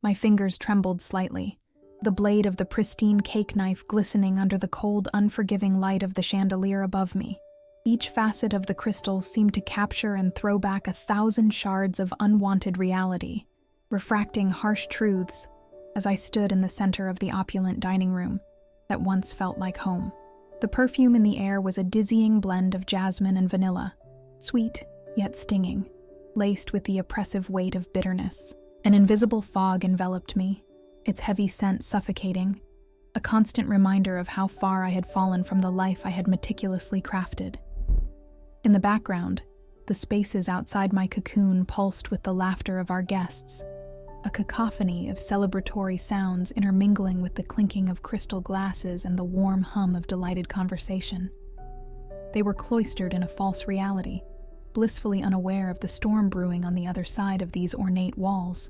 My fingers trembled slightly, the blade of the pristine cake knife glistening under the cold, unforgiving light of the chandelier above me. Each facet of the crystal seemed to capture and throw back 1,000 shards of unwanted reality, refracting harsh truths as I stood in the center of the opulent dining room that once felt like home. The perfume in the air was a dizzying blend of jasmine and vanilla, sweet yet stinging, laced with the oppressive weight of bitterness. An invisible fog enveloped me, its heavy scent suffocating, a constant reminder of how far I had fallen from the life I had meticulously crafted. In the background, the spaces outside my cocoon pulsed with the laughter of our guests, a cacophony of celebratory sounds intermingling with the clinking of crystal glasses and the warm hum of delighted conversation. They were cloistered in a false reality, blissfully unaware of the storm brewing on the other side of these ornate walls.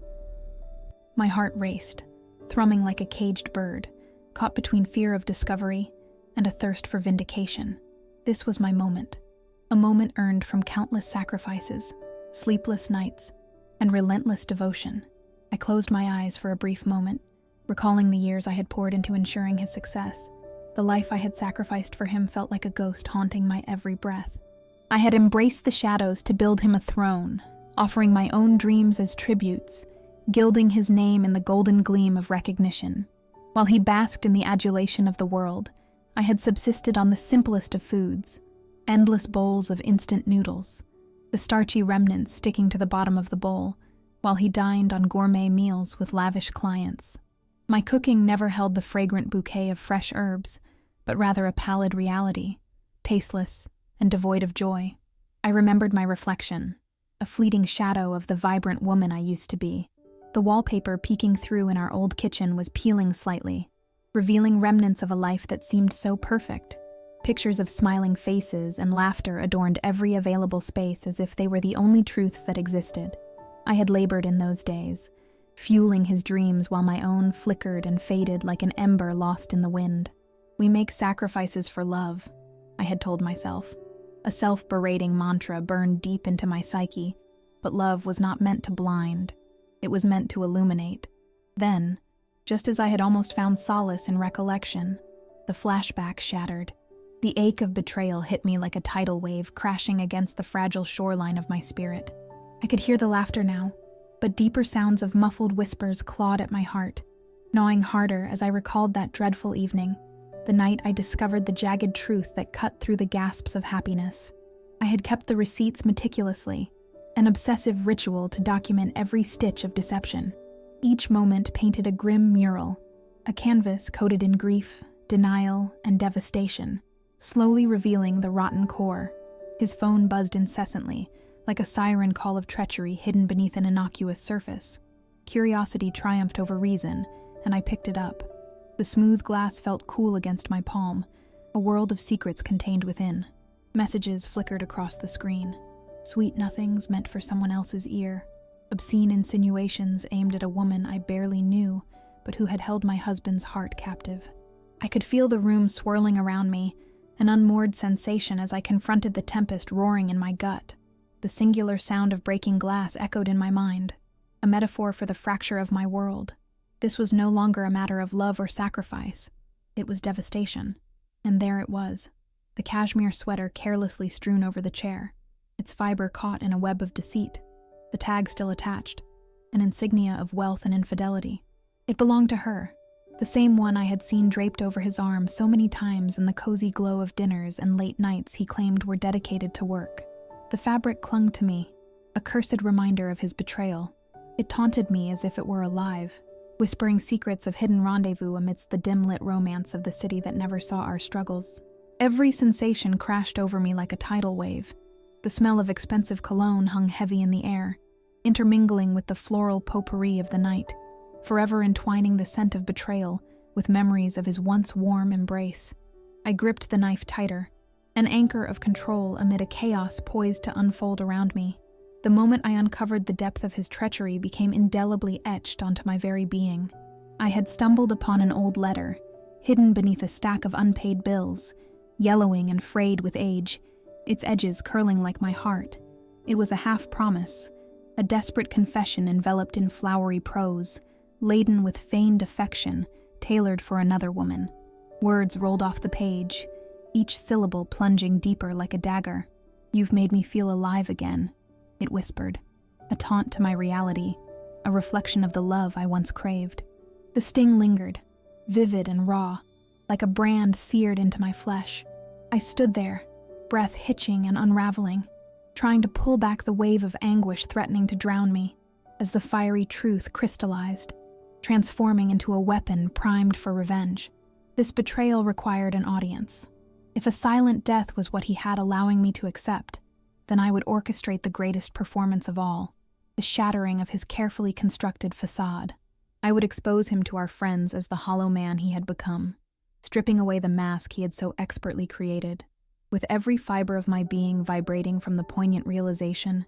My heart raced, thrumming like a caged bird, caught between fear of discovery and a thirst for vindication. This was my moment, a moment earned from countless sacrifices, sleepless nights, and relentless devotion. I closed my eyes for a brief moment, recalling the years I had poured into ensuring his success. The life I had sacrificed for him felt like a ghost haunting my every breath. I had embraced the shadows to build him a throne, offering my own dreams as tributes, gilding his name in the golden gleam of recognition. While he basked in the adulation of the world, I had subsisted on the simplest of foods, endless bowls of instant noodles, the starchy remnants sticking to the bottom of the bowl, while he dined on gourmet meals with lavish clients. My cooking never held the fragrant bouquet of fresh herbs, but rather a pallid reality, tasteless and devoid of joy. I remembered my reflection, a fleeting shadow of the vibrant woman I used to be. The wallpaper peeking through in our old kitchen was peeling slightly, revealing remnants of a life that seemed so perfect. Pictures of smiling faces and laughter adorned every available space as if they were the only truths that existed. I had labored in those days, fueling his dreams while my own flickered and faded like an ember lost in the wind. We make sacrifices for love, I had told myself. A self-berating mantra burned deep into my psyche, but love was not meant to blind. It was meant to illuminate. Then, just as I had almost found solace in recollection, the flashback shattered. The ache of betrayal hit me like a tidal wave crashing against the fragile shoreline of my spirit. I could hear the laughter now, but deeper sounds of muffled whispers clawed at my heart, gnawing harder as I recalled that dreadful evening, the night I discovered the jagged truth that cut through the gasps of happiness. I had kept the receipts meticulously, an obsessive ritual to document every stitch of deception. Each moment painted a grim mural, a canvas coated in grief, denial, and devastation, slowly revealing the rotten core. His phone buzzed incessantly, like a siren call of treachery hidden beneath an innocuous surface. Curiosity triumphed over reason, and I picked it up. The smooth glass felt cool against my palm, a world of secrets contained within. Messages flickered across the screen. Sweet nothings meant for someone else's ear. Obscene insinuations aimed at a woman I barely knew, but who had held my husband's heart captive. I could feel the room swirling around me, an unmoored sensation as I confronted the tempest roaring in my gut. The singular sound of breaking glass echoed in my mind, a metaphor for the fracture of my world. This was no longer a matter of love or sacrifice. It was devastation. And there it was, the cashmere sweater carelessly strewn over the chair, its fiber caught in a web of deceit, the tag still attached, an insignia of wealth and infidelity. It belonged to her, the same one I had seen draped over his arm so many times in the cozy glow of dinners and late nights he claimed were dedicated to work. The fabric clung to me, a cursed reminder of his betrayal. It taunted me as if it were alive, whispering secrets of hidden rendezvous amidst the dim-lit romance of the city that never saw our struggles. Every sensation crashed over me like a tidal wave. The smell of expensive cologne hung heavy in the air, intermingling with the floral potpourri of the night, forever entwining the scent of betrayal with memories of his once warm embrace. I gripped the knife tighter, an anchor of control amid a chaos poised to unfold around me. The moment I uncovered the depth of his treachery became indelibly etched onto my very being. I had stumbled upon an old letter, hidden beneath a stack of unpaid bills, yellowing and frayed with age, its edges curling like my heart. It was a half-promise, a desperate confession enveloped in flowery prose, laden with feigned affection tailored for another woman. Words rolled off the page, each syllable plunging deeper like a dagger. "You've made me feel alive again," it whispered, a taunt to my reality, a reflection of the love I once craved. The sting lingered, vivid and raw, like a brand seared into my flesh. I stood there, breath hitching and unraveling, trying to pull back the wave of anguish threatening to drown me, as the fiery truth crystallized, transforming into a weapon primed for revenge. This betrayal required an audience. If a silent death was what he had allowing me to accept, then I would orchestrate the greatest performance of all, the shattering of his carefully constructed facade. I would expose him to our friends as the hollow man he had become, stripping away the mask he had so expertly created. With every fiber of my being vibrating from the poignant realization,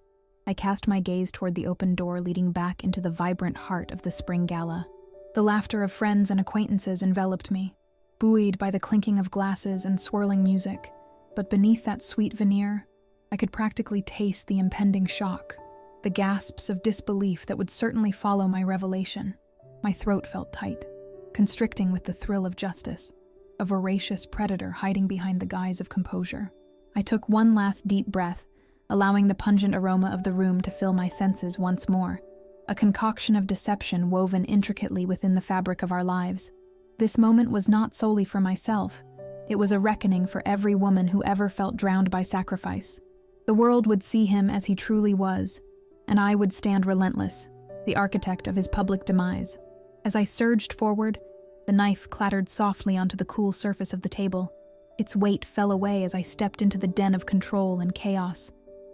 I cast my gaze toward the open door leading back into the vibrant heart of the spring gala. The laughter of friends and acquaintances enveloped me, buoyed by the clinking of glasses and swirling music, but beneath that sweet veneer, I could practically taste the impending shock, the gasps of disbelief that would certainly follow my revelation. My throat felt tight, constricting with the thrill of justice, a voracious predator hiding behind the guise of composure. I took one last deep breath, allowing the pungent aroma of the room to fill my senses once more, a concoction of deception woven intricately within the fabric of our lives. This moment was not solely for myself. It was a reckoning for every woman who ever felt drowned by sacrifice. The world would see him as he truly was, and I would stand relentless, the architect of his public demise. As I surged forward, the knife clattered softly onto the cool surface of the table. Its weight fell away as I stepped into the den of control and chaos.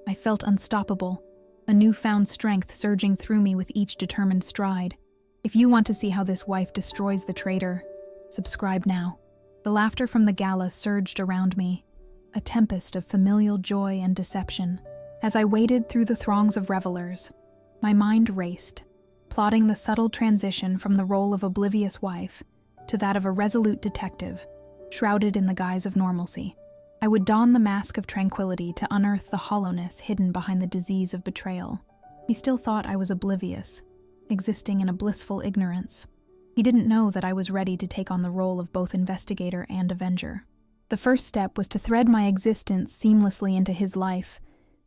I felt unstoppable, a newfound strength surging through me with each determined stride. If you want to see how this wife destroys the traitor, subscribe now. The laughter from the gala surged around me, a tempest of familial joy and deception. As I waded through the throngs of revelers, my mind raced, plotting the subtle transition from the role of oblivious wife to that of a resolute detective, shrouded in the guise of normalcy. I would don the mask of tranquility to unearth the hollowness hidden behind the disease of betrayal. He still thought I was oblivious, existing in a blissful ignorance. He didn't know that I was ready to take on the role of both investigator and avenger. The first step was to thread my existence seamlessly into his life,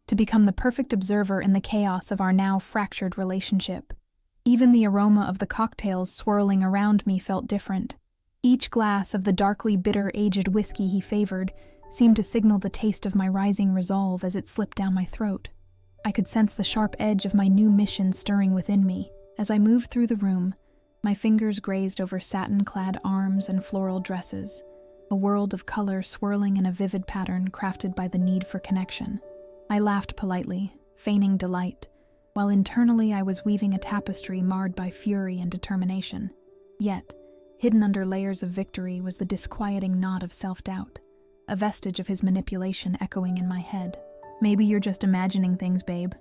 to become the perfect observer in the chaos of our now fractured relationship. Even the aroma of the cocktails swirling around me felt different. Each glass of the darkly bitter aged whiskey he favored seemed to signal the taste of my rising resolve as it slipped down my throat. I could sense the sharp edge of my new mission stirring within me. As I moved through the room, my fingers grazed over satin-clad arms and floral dresses, a world of color swirling in a vivid pattern crafted by the need for connection. I laughed politely, feigning delight, while internally I was weaving a tapestry marred by fury and determination. Yet, hidden under layers of victory was the disquieting knot of self-doubt, a vestige of his manipulation echoing in my head. "Maybe you're just imagining things, babe,"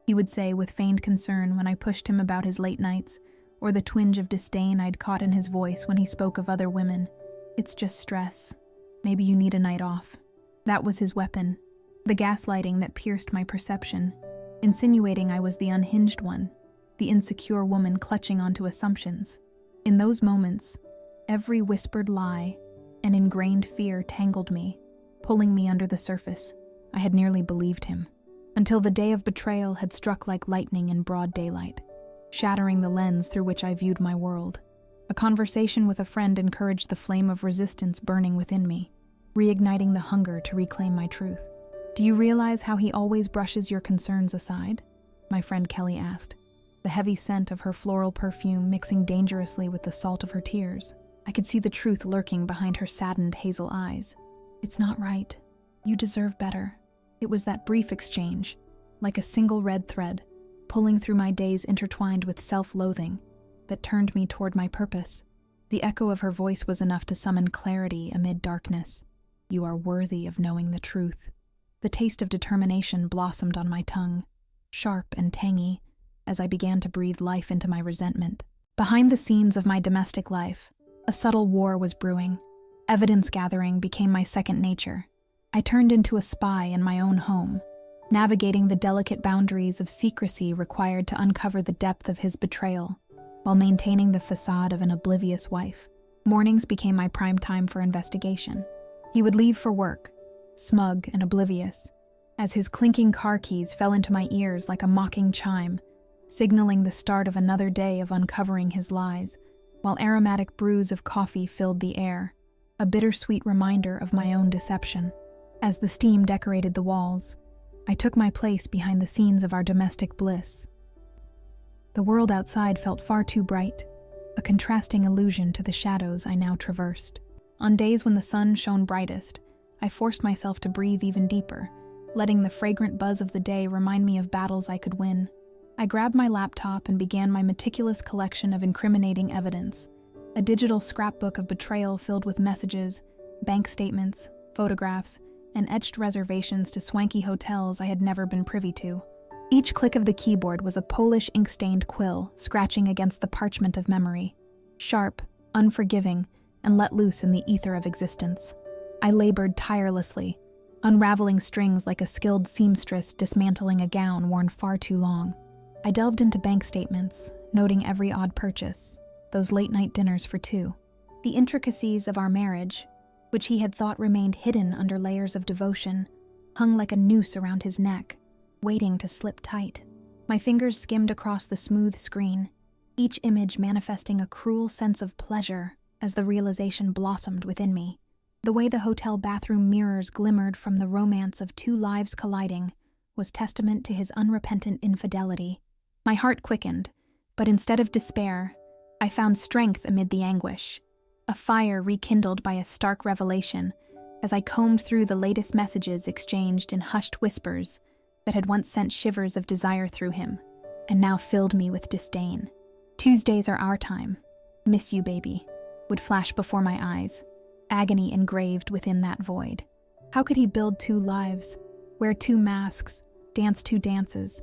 he would say with feigned concern when I pushed him about his late nights, or the twinge of disdain I'd caught in his voice when he spoke of other women. "It's just stress. Maybe you need a night off." That was his weapon, the gaslighting that pierced my perception, insinuating I was the unhinged one, the insecure woman clutching onto assumptions. In those moments, every whispered lie and ingrained fear tangled me, pulling me under the surface. I had nearly believed him, until the day of betrayal had struck like lightning in broad daylight, shattering the lens through which I viewed my world. A conversation with a friend encouraged the flame of resistance burning within me, reigniting the hunger to reclaim my truth. "Do you realize how he always brushes your concerns aside?" my friend Kelly asked, the heavy scent of her floral perfume mixing dangerously with the salt of her tears. I could see the truth lurking behind her saddened hazel eyes. "It's not right. You deserve better." It was that brief exchange, like a single red thread, pulling through my days intertwined with self-loathing, that turned me toward my purpose. The echo of her voice was enough to summon clarity amid darkness. "You are worthy of knowing the truth." The taste of determination blossomed on my tongue, sharp and tangy, as I began to breathe life into my resentment. Behind the scenes of my domestic life, a subtle war was brewing. Evidence gathering became my second nature. I turned into a spy in my own home, navigating the delicate boundaries of secrecy required to uncover the depth of his betrayal. while maintaining the facade of an oblivious wife. Mornings became my prime time for investigation. He would leave for work, smug and oblivious, as his clinking car keys fell into my ears like a mocking chime, signaling the start of another day of uncovering his lies, while aromatic brews of coffee filled the air, a bittersweet reminder of my own deception. As the steam decorated the walls, I took my place behind the scenes of our domestic bliss. The world outside felt far too bright, a contrasting illusion to the shadows I now traversed. On days when the sun shone brightest, I forced myself to breathe even deeper, letting the fragrant buzz of the day remind me of battles I could win. I grabbed my laptop and began my meticulous collection of incriminating evidence, a digital scrapbook of betrayal filled with messages, bank statements, photographs, and etched reservations to swanky hotels I had never been privy to. Each click of the keyboard was a Polish ink-stained quill scratching against the parchment of memory, sharp, unforgiving, and let loose in the ether of existence. I labored tirelessly, unraveling strings like a skilled seamstress dismantling a gown worn far too long. I delved into bank statements, noting every odd purchase, those late-night dinners for two, the intricacies of our marriage, which he had thought remained hidden under layers of devotion, hung like a noose around his neck, waiting to slip tight. My fingers skimmed across the smooth screen, each image manifesting a cruel sense of pleasure as the realization blossomed within me. The way the hotel bathroom mirrors glimmered from the romance of two lives colliding was testament to his unrepentant infidelity. My heart quickened, but instead of despair, I found strength amid the anguish, a fire rekindled by a stark revelation as I combed through the latest messages exchanged in hushed whispers that had once sent shivers of desire through him, and now filled me with disdain. "Tuesdays are our time. Miss you, baby," would flash before my eyes, agony engraved within that void. How could he build two lives, wear two masks, dance two dances,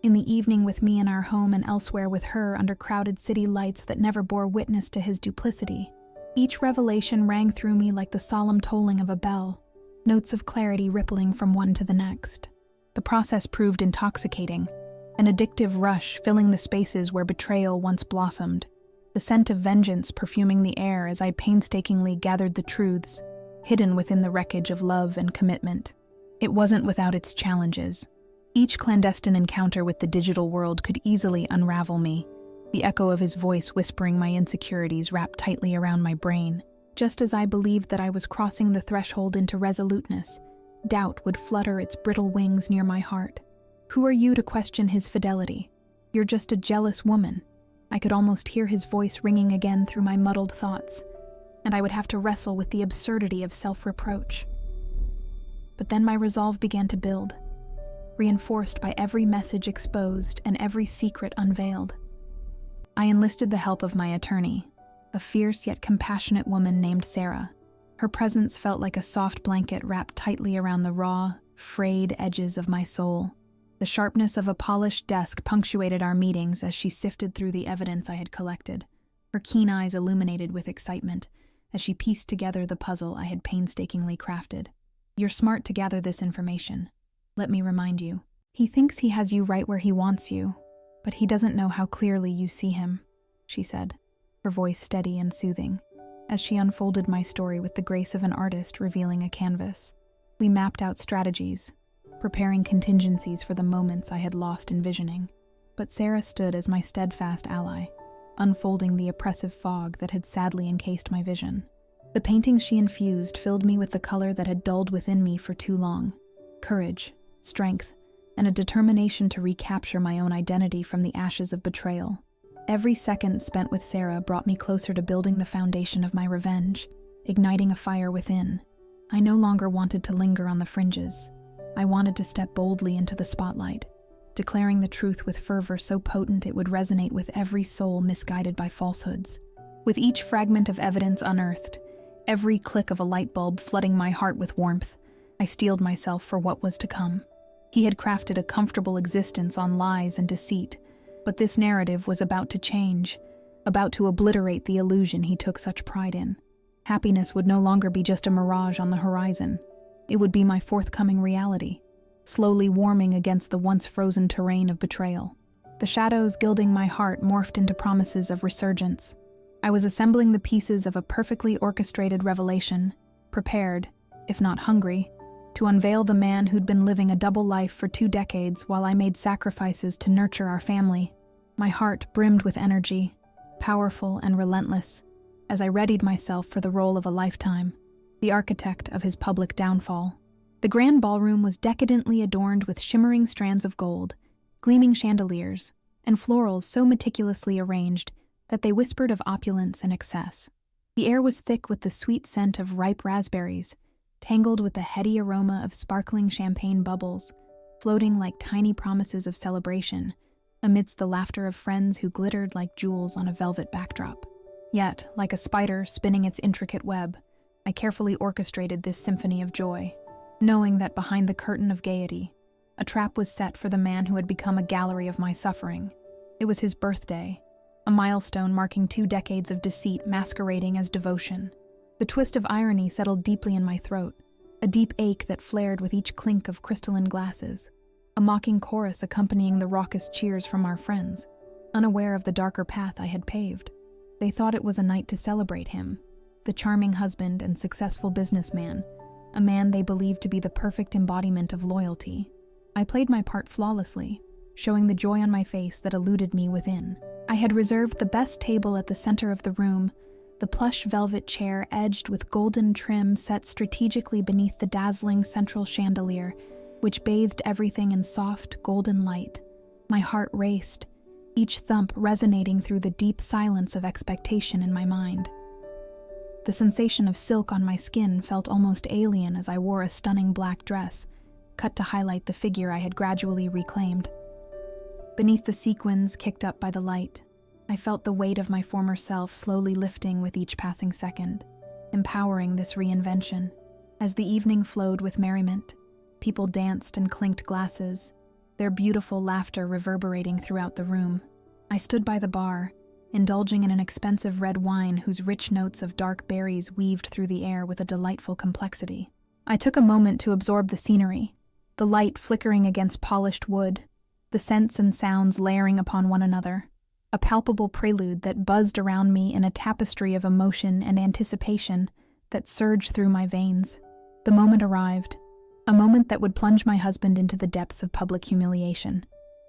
in the evening with me in our home and elsewhere with her under crowded city lights that never bore witness to his duplicity? Each revelation rang through me like the solemn tolling of a bell, notes of clarity rippling from one to the next. The process proved intoxicating, an addictive rush filling the spaces where betrayal once blossomed, the scent of vengeance perfuming the air as I painstakingly gathered the truths, hidden within the wreckage of love and commitment. It wasn't without its challenges. Each clandestine encounter with the digital world could easily unravel me, the echo of his voice whispering my insecurities wrapped tightly around my brain. Just as I believed that I was crossing the threshold into resoluteness, doubt would flutter its brittle wings near my heart. "Who are you to question his fidelity? You're just a jealous woman." I could almost hear his voice ringing again through my muddled thoughts, and I would have to wrestle with the absurdity of self-reproach. But then my resolve began to build, reinforced by every message exposed and every secret unveiled. I enlisted the help of my attorney, a fierce yet compassionate woman named Sarah. Her presence felt like a soft blanket wrapped tightly around the raw, frayed edges of my soul. The sharpness of a polished desk punctuated our meetings as she sifted through the evidence I had collected, her keen eyes illuminated with excitement as she pieced together the puzzle I had painstakingly crafted. "You're smart to gather this information. Let me remind you. He thinks he has you right where he wants you, but he doesn't know how clearly you see him," she said, her voice steady and soothing, as she unfolded my story with the grace of an artist revealing a canvas. We mapped out strategies, preparing contingencies for the moments I had lost envisioning. But Sarah stood as my steadfast ally, unfolding the oppressive fog that had sadly encased my vision. The paintings she infused filled me with the color that had dulled within me for too long: courage, strength, and a determination to recapture my own identity from the ashes of betrayal. Every second spent with Sarah brought me closer to building the foundation of my revenge, igniting a fire within. I no longer wanted to linger on the fringes. I wanted to step boldly into the spotlight, declaring the truth with fervor so potent it would resonate with every soul misguided by falsehoods. With each fragment of evidence unearthed, every click of a light bulb flooding my heart with warmth, I steeled myself for what was to come. He had crafted a comfortable existence on lies and deceit, but this narrative was about to change, about to obliterate the illusion he took such pride in. Happiness would no longer be just a mirage on the horizon. It would be my forthcoming reality, slowly warming against the once frozen terrain of betrayal. The shadows gilding my heart morphed into promises of resurgence. I was assembling the pieces of a perfectly orchestrated revelation, prepared, if not hungry, to unveil the man who'd been living a double life for 2 decades while I made sacrifices to nurture our family. My heart brimmed with energy, powerful and relentless, as I readied myself for the role of a lifetime, the architect of his public downfall. The grand ballroom was decadently adorned with shimmering strands of gold, gleaming chandeliers, and florals so meticulously arranged that they whispered of opulence and excess. The air was thick with the sweet scent of ripe raspberries, tangled with the heady aroma of sparkling champagne bubbles, floating like tiny promises of celebration, amidst the laughter of friends who glittered like jewels on a velvet backdrop. Yet, like a spider spinning its intricate web, I carefully orchestrated this symphony of joy, knowing that behind the curtain of gaiety, a trap was set for the man who had become a gallery of my suffering. It was his birthday, a milestone marking 2 decades of deceit masquerading as devotion. The twist of irony settled deeply in my throat, a deep ache that flared with each clink of crystalline glasses, a mocking chorus accompanying the raucous cheers from our friends, unaware of the darker path I had paved. They thought it was a night to celebrate him, the charming husband and successful businessman, a man they believed to be the perfect embodiment of loyalty. I played my part flawlessly, showing the joy on my face that eluded me within. I had reserved the best table at the center of the room, the plush velvet chair edged with golden trim set strategically beneath the dazzling central chandelier, which bathed everything in soft, golden light. My heart raced, each thump resonating through the deep silence of expectation in my mind. The sensation of silk on my skin felt almost alien as I wore a stunning black dress, cut to highlight the figure I had gradually reclaimed. Beneath the sequins kicked up by the light, I felt the weight of my former self slowly lifting with each passing second, empowering this reinvention. As the evening flowed with merriment, people danced and clinked glasses, their beautiful laughter reverberating throughout the room. I stood by the bar, indulging in an expensive red wine whose rich notes of dark berries weaved through the air with a delightful complexity. I took a moment to absorb the scenery, the light flickering against polished wood, the scents and sounds layering upon one another, a palpable prelude that buzzed around me in a tapestry of emotion and anticipation that surged through my veins. The moment arrived, a moment that would plunge my husband into the depths of public humiliation.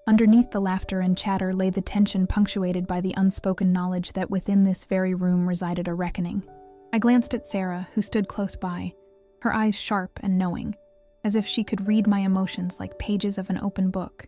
Underneath the laughter and chatter lay the tension punctuated by the unspoken knowledge that within this very room resided a reckoning. I glanced at Sarah, who stood close by, her eyes sharp and knowing, as if she could read my emotions like pages of an open book.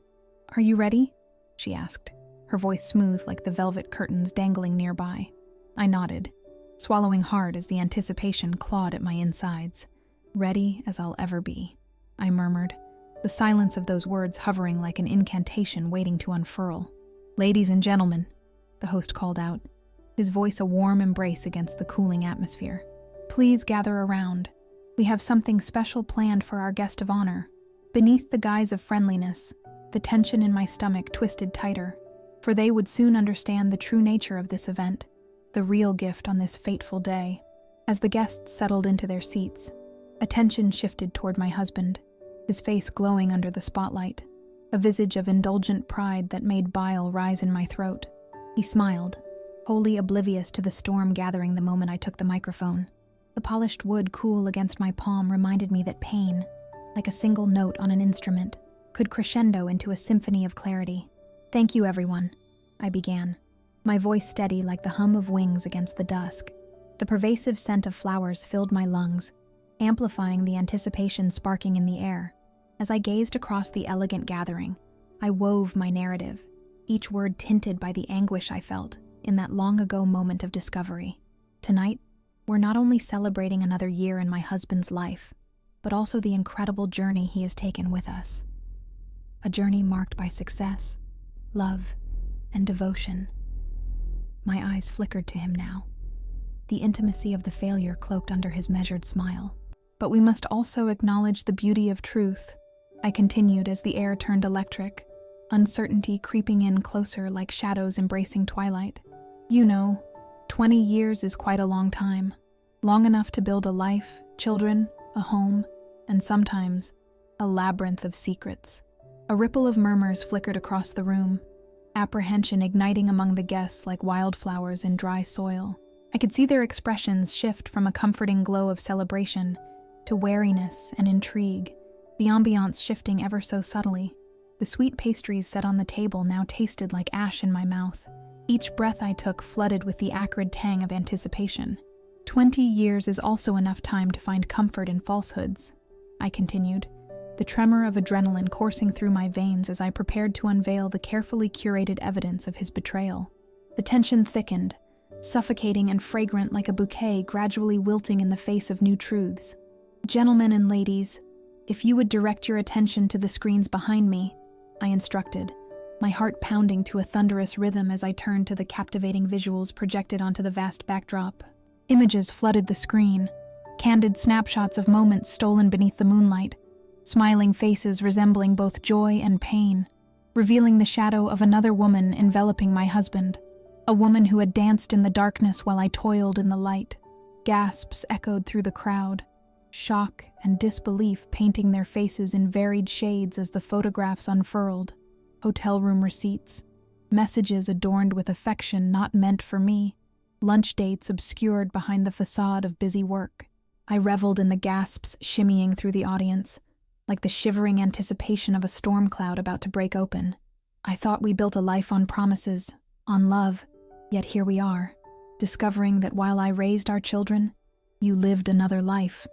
"Are you ready?" she asked, her voice smooth like the velvet curtains dangling nearby. I nodded, swallowing hard as the anticipation clawed at my insides. "Ready as I'll ever be," I murmured, the silence of those words hovering like an incantation waiting to unfurl. "Ladies and gentlemen," the host called out, his voice a warm embrace against the cooling atmosphere. "Please gather around. We have something special planned for our guest of honor." Beneath the guise of friendliness, the tension in my stomach twisted tighter, for they would soon understand the true nature of this event, the real gift on this fateful day. As the guests settled into their seats, attention shifted toward my husband, his face glowing under the spotlight, a visage of indulgent pride that made bile rise in my throat. He smiled, wholly oblivious to the storm gathering the moment I took the microphone. The polished wood cool against my palm reminded me that pain, like a single note on an instrument, could crescendo into a symphony of clarity. "Thank you, everyone," I began, my voice steady like the hum of wings against the dusk. The pervasive scent of flowers filled my lungs, amplifying the anticipation sparking in the air. As I gazed across the elegant gathering, I wove my narrative, each word tinted by the anguish I felt in that long-ago moment of discovery. Tonight, we're not only celebrating another year in my husband's life, but also the incredible journey he has taken with us. A journey marked by success, love, and devotion. My eyes flickered to him now, the intimacy of the failure cloaked under his measured smile. "But we must also acknowledge the beauty of truth," I continued as the air turned electric, uncertainty creeping in closer like shadows embracing twilight. "You know, 20 years is quite a long time, long enough to build a life, children, a home, and sometimes a labyrinth of secrets." A ripple of murmurs flickered across the room, apprehension igniting among the guests like wildflowers in dry soil. I could see their expressions shift from a comforting glow of celebration to wariness and intrigue, the ambiance shifting ever so subtly. The sweet pastries set on the table now tasted like ash in my mouth. Each breath I took flooded with the acrid tang of anticipation. 20 years is also enough time to find comfort in falsehoods, I continued, the tremor of adrenaline coursing through my veins as I prepared to unveil the carefully curated evidence of his betrayal. The tension thickened, suffocating and fragrant like a bouquet gradually wilting in the face of new truths. Gentlemen and ladies, if you would direct your attention to the screens behind me, I instructed, my heart pounding to a thunderous rhythm as I turned to the captivating visuals projected onto the vast backdrop. Images flooded the screen, candid snapshots of moments stolen beneath the moonlight, smiling faces resembling both joy and pain, revealing the shadow of another woman enveloping my husband, a woman who had danced in the darkness while I toiled in the light. Gasps echoed through the crowd, shock and disbelief painting their faces in varied shades as the photographs unfurled. Hotel room receipts, messages adorned with affection not meant for me, lunch dates obscured behind the facade of busy work. I reveled in the gasps shimmying through the audience, like the shivering anticipation of a storm cloud about to break open. I thought we built a life on promises, on love, yet here we are, discovering that while I raised our children, you lived another life.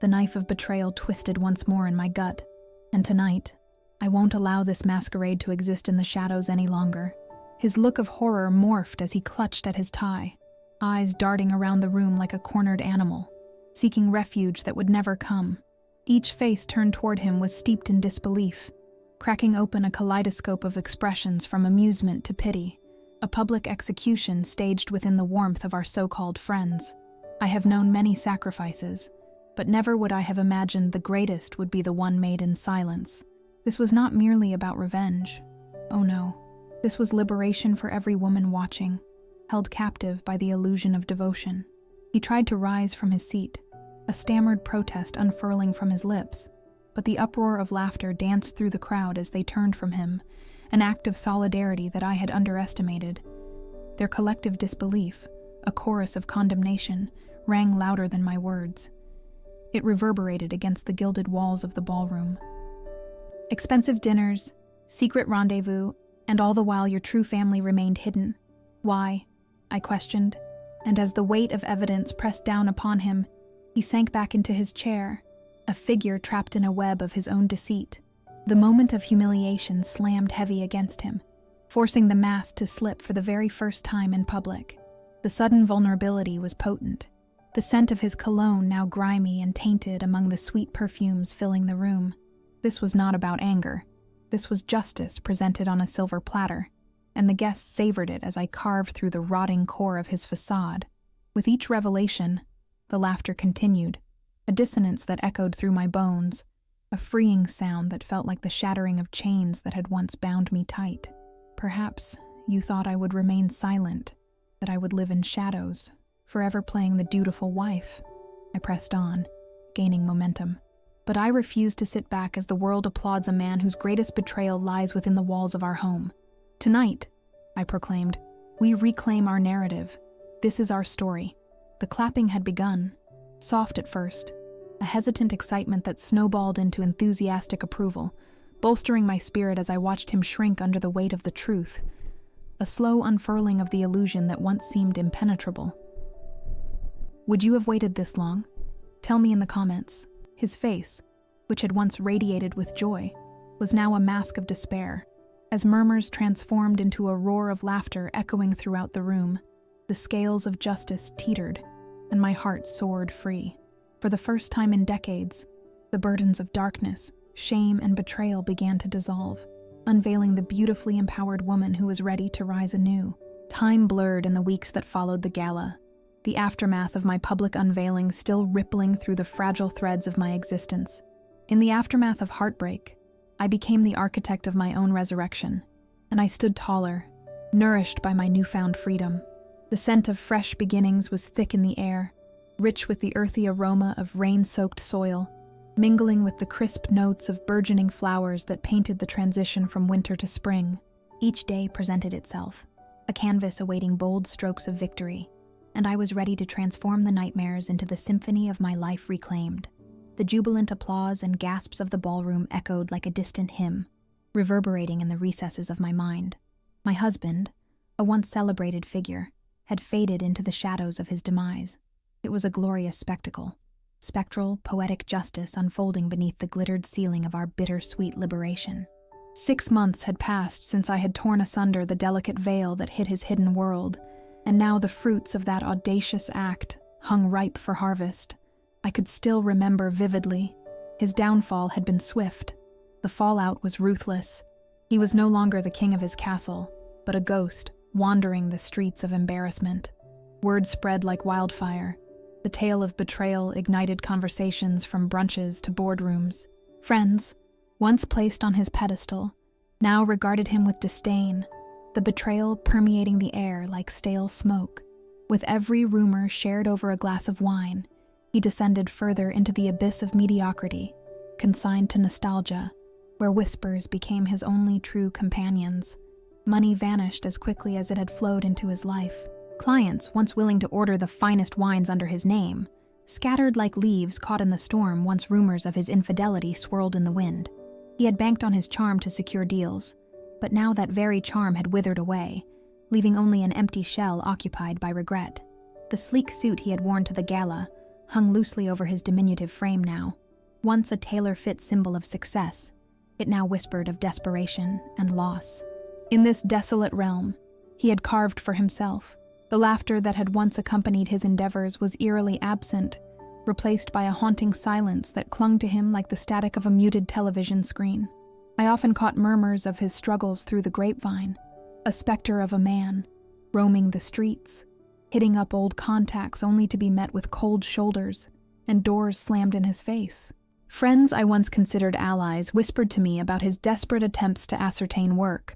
The knife of betrayal twisted once more in my gut, and tonight, I won't allow this masquerade to exist in the shadows any longer. His look of horror morphed as he clutched at his tie, eyes darting around the room like a cornered animal, seeking refuge that would never come. Each face turned toward him was steeped in disbelief, cracking open a kaleidoscope of expressions from amusement to pity, a public execution staged within the warmth of our so-called friends. I have known many sacrifices, but never would I have imagined the greatest would be the one made in silence. This was not merely about revenge. Oh no, this was liberation for every woman watching, held captive by the illusion of devotion. He tried to rise from his seat, a stammered protest unfurling from his lips, but the uproar of laughter danced through the crowd as they turned from him, an act of solidarity that I had underestimated. Their collective disbelief, a chorus of condemnation, rang louder than my words. It reverberated against the gilded walls of the ballroom. Expensive dinners, secret rendezvous, and all the while your true family remained hidden. Why? I questioned, and as the weight of evidence pressed down upon him, he sank back into his chair, a figure trapped in a web of his own deceit. The moment of humiliation slammed heavy against him, forcing the mask to slip for the very first time in public. The sudden vulnerability was potent, the scent of his cologne now grimy and tainted among the sweet perfumes filling the room. This was not about anger. This was justice presented on a silver platter, and the guests savored it as I carved through the rotting core of his facade. With each revelation, the laughter continued, a dissonance that echoed through my bones, a freeing sound that felt like the shattering of chains that had once bound me tight. Perhaps you thought I would remain silent, that I would live in shadows, forever playing the dutiful wife. I pressed on, gaining momentum. But I refused to sit back as the world applauds a man whose greatest betrayal lies within the walls of our home. Tonight, I proclaimed, we reclaim our narrative. This is our story. The clapping had begun, soft at first, a hesitant excitement that snowballed into enthusiastic approval, bolstering my spirit as I watched him shrink under the weight of the truth, a slow unfurling of the illusion that once seemed impenetrable. Would you have waited this long? Tell me in the comments. His face, which had once radiated with joy, was now a mask of despair. As murmurs transformed into a roar of laughter echoing throughout the room, the scales of justice teetered, and my heart soared free. For the first time in decades, the burdens of darkness, shame, and betrayal began to dissolve, unveiling the beautifully empowered woman who was ready to rise anew. Time blurred in the weeks that followed the gala, the aftermath of my public unveiling still rippling through the fragile threads of my existence. In the aftermath of heartbreak, I became the architect of my own resurrection, and I stood taller, nourished by my newfound freedom. The scent of fresh beginnings was thick in the air, rich with the earthy aroma of rain-soaked soil, mingling with the crisp notes of burgeoning flowers that painted the transition from winter to spring. Each day presented itself, a canvas awaiting bold strokes of victory, and I was ready to transform the nightmares into the symphony of my life reclaimed. The jubilant applause and gasps of the ballroom echoed like a distant hymn, reverberating in the recesses of my mind. My husband, a once celebrated figure, had faded into the shadows of his demise. It was a glorious spectacle, spectral, poetic justice unfolding beneath the glittered ceiling of our bitter-sweet liberation. 6 months had passed since I had torn asunder the delicate veil that hid his hidden world, and now the fruits of that audacious act hung ripe for harvest. I could still remember vividly. His downfall had been swift. The fallout was ruthless. He was no longer the king of his castle, but a ghost wandering the streets of embarrassment. Word spread like wildfire. The tale of betrayal ignited conversations from brunches to boardrooms. Friends, once placed on his pedestal, now regarded him with disdain, the betrayal permeating the air like stale smoke. With every rumor shared over a glass of wine, he descended further into the abyss of mediocrity, consigned to nostalgia, where whispers became his only true companions. Money vanished as quickly as it had flowed into his life. Clients, once willing to order the finest wines under his name, scattered like leaves caught in the storm once rumors of his infidelity swirled in the wind. He had banked on his charm to secure deals, but now that very charm had withered away, leaving only an empty shell occupied by regret. The sleek suit he had worn to the gala hung loosely over his diminutive frame now. Once a tailor-fit symbol of success, it now whispered of desperation and loss. In this desolate realm, he had carved for himself. The laughter that had once accompanied his endeavors was eerily absent, replaced by a haunting silence that clung to him like the static of a muted television screen. I often caught murmurs of his struggles through the grapevine, a specter of a man, roaming the streets, hitting up old contacts only to be met with cold shoulders and doors slammed in his face. Friends I once considered allies whispered to me about his desperate attempts to ascertain work,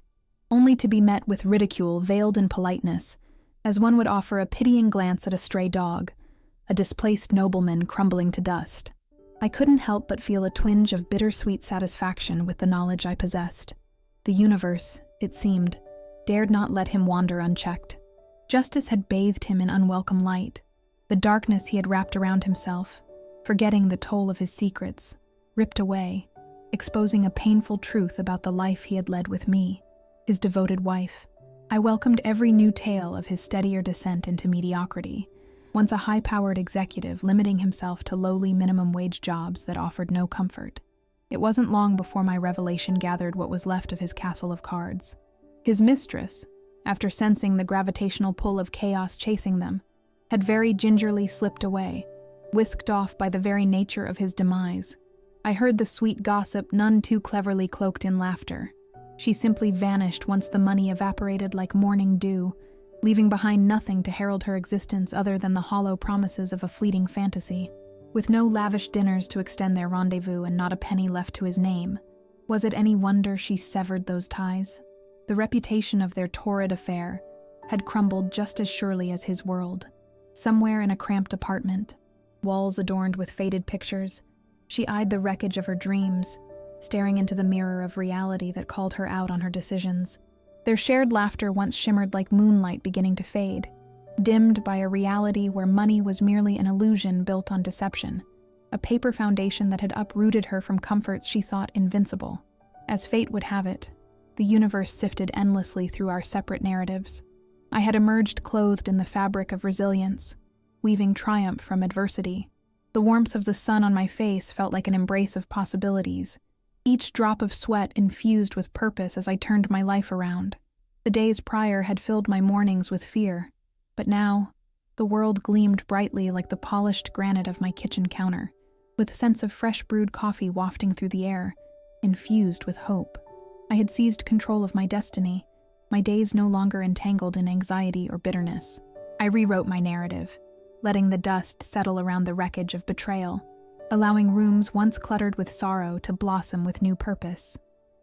only to be met with ridicule veiled in politeness, as one would offer a pitying glance at a stray dog, a displaced nobleman crumbling to dust. I couldn't help but feel a twinge of bittersweet satisfaction with the knowledge I possessed. The universe, it seemed, dared not let him wander unchecked. Justice had bathed him in unwelcome light. The darkness he had wrapped around himself, forgetting the toll of his secrets, ripped away, exposing a painful truth about the life he had led with me, his devoted wife. I welcomed every new tale of his steadier descent into mediocrity, once a high-powered executive limiting himself to lowly minimum-wage jobs that offered no comfort. It wasn't long before my revelation gathered what was left of his castle of cards. His mistress, after sensing the gravitational pull of chaos chasing them, had very gingerly slipped away, whisked off by the very nature of his demise. I heard the sweet gossip none too cleverly cloaked in laughter. She simply vanished once the money evaporated like morning dew, leaving behind nothing to herald her existence other than the hollow promises of a fleeting fantasy. With no lavish dinners to extend their rendezvous and not a penny left to his name, was it any wonder she severed those ties? The reputation of their torrid affair had crumbled just as surely as his world. Somewhere in a cramped apartment, walls adorned with faded pictures, she eyed the wreckage of her dreams, staring into the mirror of reality that called her out on her decisions. Their shared laughter once shimmered like moonlight beginning to fade, dimmed by a reality where money was merely an illusion built on deception, a paper foundation that had uprooted her from comforts she thought invincible. As fate would have it, the universe sifted endlessly through our separate narratives. I had emerged clothed in the fabric of resilience, weaving triumph from adversity. The warmth of the sun on my face felt like an embrace of possibilities, each drop of sweat infused with purpose as I turned my life around. The days prior had filled my mornings with fear, but now, the world gleamed brightly like the polished granite of my kitchen counter, with scents of fresh brewed coffee wafting through the air, infused with hope. I had seized control of my destiny, my days no longer entangled in anxiety or bitterness. I rewrote my narrative, letting the dust settle around the wreckage of betrayal, allowing rooms once cluttered with sorrow to blossom with new purpose.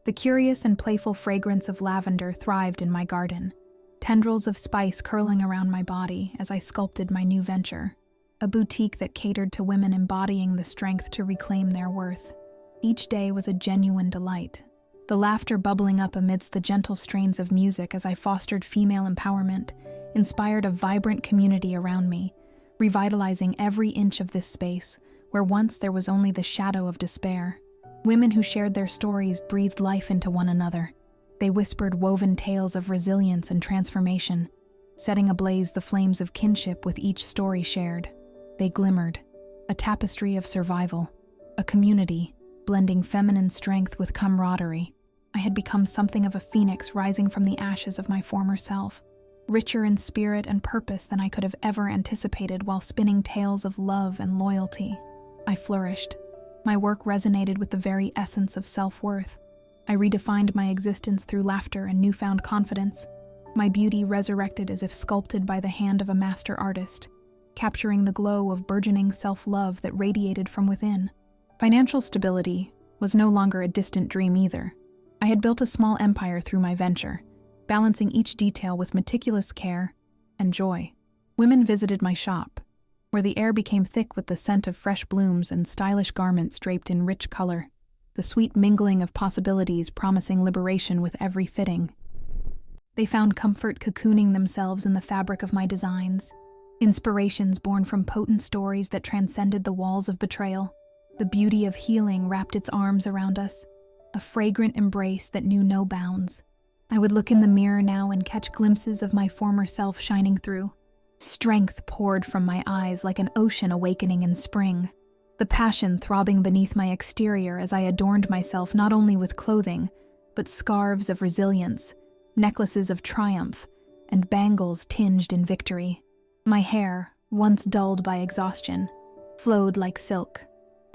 The curious and playful fragrance of lavender thrived in my garden, tendrils of spice curling around my body as I sculpted my new venture, a boutique that catered to women embodying the strength to reclaim their worth. Each day was a genuine delight, the laughter bubbling up amidst the gentle strains of music as I fostered female empowerment, inspired a vibrant community around me, revitalizing every inch of this space where once there was only the shadow of despair. Women who shared their stories breathed life into one another. They whispered woven tales of resilience and transformation, setting ablaze the flames of kinship with each story shared. They glimmered, a tapestry of survival, a community, blending feminine strength with camaraderie. I had become something of a phoenix rising from the ashes of my former self, richer in spirit and purpose than I could have ever anticipated while spinning tales of love and loyalty. I flourished. My work resonated with the very essence of self-worth. I redefined my existence through laughter and newfound confidence. My beauty resurrected as if sculpted by the hand of a master artist, capturing the glow of burgeoning self-love that radiated from within. Financial stability was no longer a distant dream either. I had built a small empire through my venture, balancing each detail with meticulous care and joy. Women visited my shop, where the air became thick with the scent of fresh blooms and stylish garments draped in rich color, the sweet mingling of possibilities promising liberation with every fitting. They found comfort cocooning themselves in the fabric of my designs, inspirations born from potent stories that transcended the walls of betrayal. The beauty of healing wrapped its arms around us, a fragrant embrace that knew no bounds. I would look in the mirror now and catch glimpses of my former self shining through. Strength poured from my eyes like an ocean awakening in spring, the passion throbbing beneath my exterior as I adorned myself not only with clothing, but scarves of resilience, necklaces of triumph, and bangles tinged in victory. My hair, once dulled by exhaustion, flowed like silk,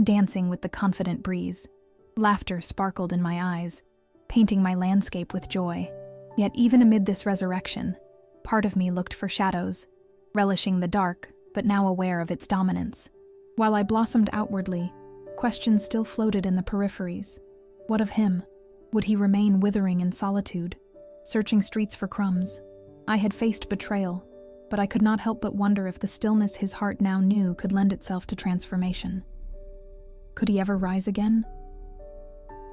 dancing with the confident breeze. Laughter sparkled in my eyes, painting my landscape with joy. Yet even amid this resurrection, part of me looked for shadows, relishing the dark, but now aware of its dominance. While I blossomed outwardly, questions still floated in the peripheries. What of him? Would he remain withering in solitude, searching streets for crumbs? I had faced betrayal, but I could not help but wonder if the stillness his heart now knew could lend itself to transformation. Could he ever rise again?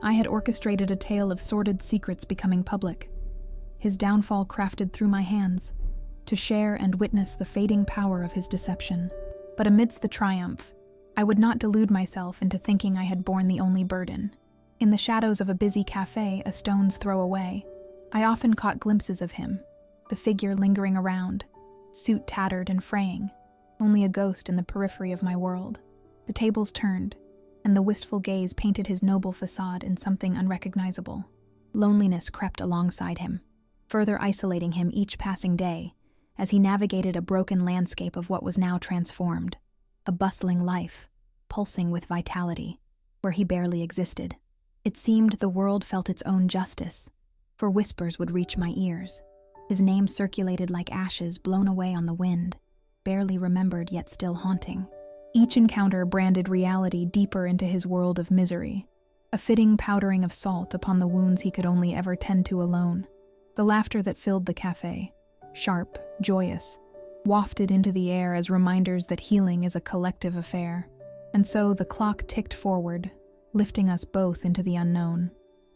I had orchestrated a tale of sordid secrets becoming public, his downfall crafted through my hands, to share and witness the fading power of his deception. But amidst the triumph, I would not delude myself into thinking I had borne the only burden. In the shadows of a busy cafe a stone's throw away, I often caught glimpses of him, the figure lingering around, suit tattered and fraying, only a ghost in the periphery of my world. The tables turned, and the wistful gaze painted his noble facade in something unrecognizable. Loneliness crept alongside him, further isolating him each passing day as he navigated a broken landscape of what was now transformed, a bustling life, pulsing with vitality, where he barely existed. It seemed the world felt its own justice, for whispers would reach my ears. His name circulated like ashes blown away on the wind, barely remembered yet still haunting. Each encounter branded reality deeper into his world of misery, a fitting powdering of salt upon the wounds he could only ever tend to alone. The laughter that filled the cafe, sharp, joyous, wafted into the air as reminders that healing is a collective affair. And so the clock ticked forward, lifting us both into the unknown.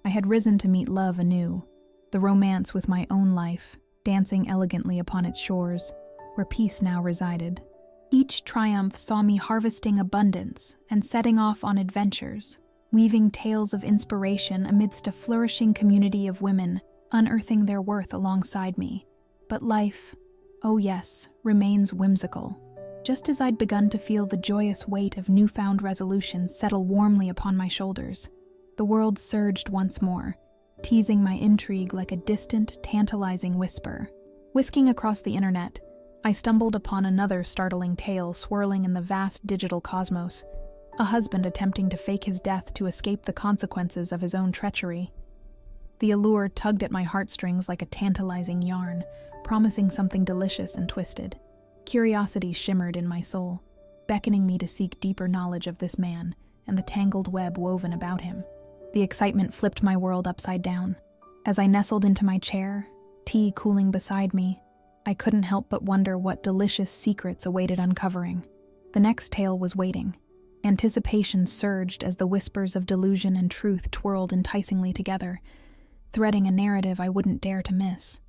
I had risen to meet love anew, the romance with my own life, dancing elegantly upon its shores, where peace now resided. Each triumph saw me harvesting abundance and setting off on adventures, weaving tales of inspiration amidst a flourishing community of women, unearthing their worth alongside me. But life, oh yes, remains whimsical. Just as I'd begun to feel the joyous weight of newfound resolution settle warmly upon my shoulders, the world surged once more, teasing my intrigue like a distant, tantalizing whisper. Whisking across the internet, I stumbled upon another startling tale swirling in the vast digital cosmos, a husband attempting to fake his death to escape the consequences of his own treachery. The allure tugged at my heartstrings like a tantalizing yarn, promising something delicious and twisted. Curiosity shimmered in my soul, beckoning me to seek deeper knowledge of this man and the tangled web woven about him. The excitement flipped my world upside down. As I nestled into my chair, tea cooling beside me, I couldn't help but wonder what delicious secrets awaited uncovering. The next tale was waiting. Anticipation surged as the whispers of delusion and truth twirled enticingly together, threading a narrative I wouldn't dare to miss.